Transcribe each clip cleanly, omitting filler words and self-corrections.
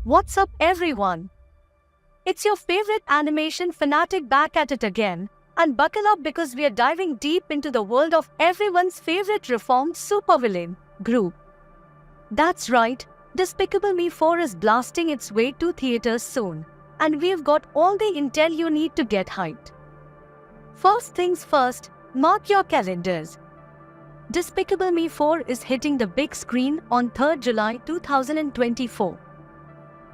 What's up, everyone? It's your favorite animation fanatic back at it again, and buckle up because we are diving deep into the world of everyone's favorite reformed supervillain, Gru. That's right, Despicable Me 4 is blasting its way to theaters soon, and we've got all the intel you need to get hyped. First things first, mark your calendars. Despicable Me 4 is hitting the big screen on 3rd July 2024.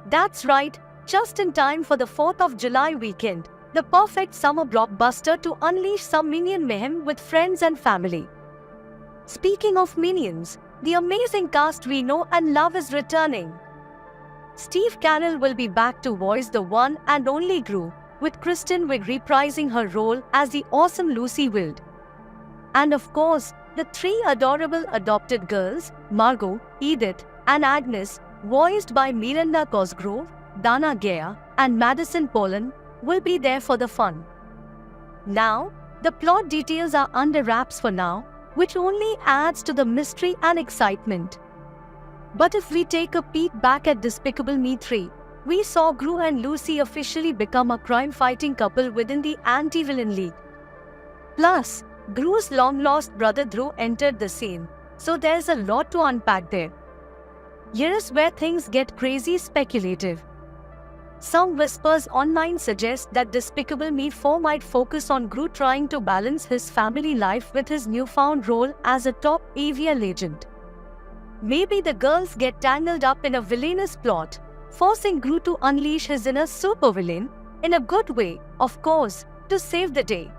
That's right, just in time for the 4th of July weekend, the perfect summer blockbuster to unleash some Minion mayhem with friends and family. Speaking of Minions, the amazing cast we know and love is returning. Steve Carell will be back to voice the one and only Gru, with Kristen Wiig reprising her role as the awesome Lucy Wild. And of course, the three adorable adopted girls, Margot, Edith, and Agnes, voiced by Miranda Cosgrove, Dana Gea, and Madison Polan, will be there for the fun. Now, the plot details are under wraps for now, which only adds to the mystery and excitement. But if we take a peek back at Despicable Me 3, we saw Gru and Lucy officially become a crime-fighting couple within the Anti-Villain League. Plus, Gru's long-lost brother Drew entered the scene, so there's a lot to unpack there. Here's where things get crazy speculative. Some whispers online suggest that Despicable Me 4 might focus on Gru trying to balance his family life with his newfound role as a top AVL agent. Maybe the girls get tangled up in a villainous plot, forcing Gru to unleash his inner supervillain, in a good way, of course, to save the day.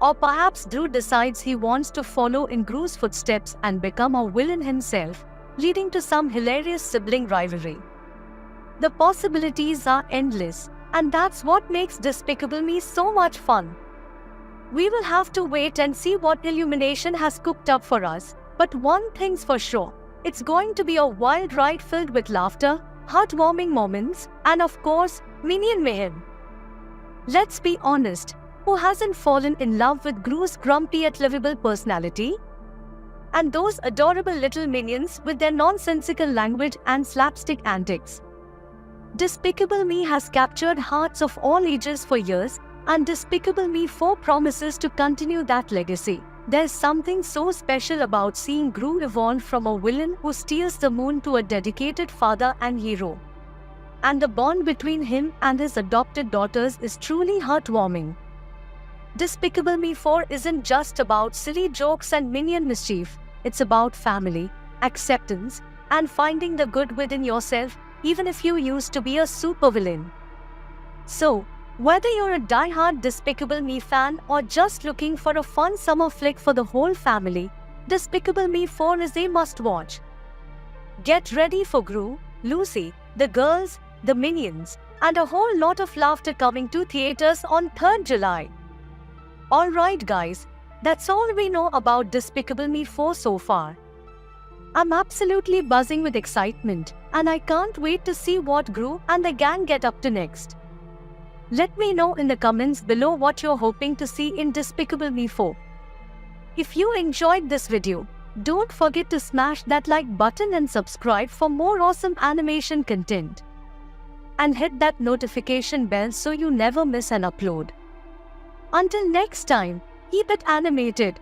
Or perhaps Drew decides he wants to follow in Gru's footsteps and become a villain himself, leading to some hilarious sibling rivalry. The possibilities are endless, and that's what makes Despicable Me so much fun. We will have to wait and see what Illumination has cooked up for us, but one thing's for sure, it's going to be a wild ride filled with laughter, heartwarming moments, and of course, Minion mayhem. Let's be honest, who hasn't fallen in love with Gru's grumpy yet livable personality? And those adorable little minions with their nonsensical language and slapstick antics. Despicable Me has captured hearts of all ages for years, and Despicable Me 4 promises to continue that legacy. There's something so special about seeing Gru evolve from a villain who steals the moon to a dedicated father and hero. And the bond between him and his adopted daughters is truly heartwarming. Despicable Me 4 isn't just about silly jokes and minion mischief. It's about family, acceptance, and finding the good within yourself, even if you used to be a supervillain. So, whether you're a die-hard Despicable Me fan or just looking for a fun summer flick for the whole family, Despicable Me 4 is a must-watch. Get ready for Gru, Lucy, the girls, the minions, and a whole lot of laughter coming to theaters on 3rd July. Alright guys, that's all we know about Despicable Me 4 so far. I'm absolutely buzzing with excitement, and I can't wait to see what Gru and the gang get up to next. Let me know in the comments below what you're hoping to see in Despicable Me 4. If you enjoyed this video, don't forget to smash that like button and subscribe for more awesome animation content. And hit that notification bell so you never miss an upload. Until next time, keep it animated.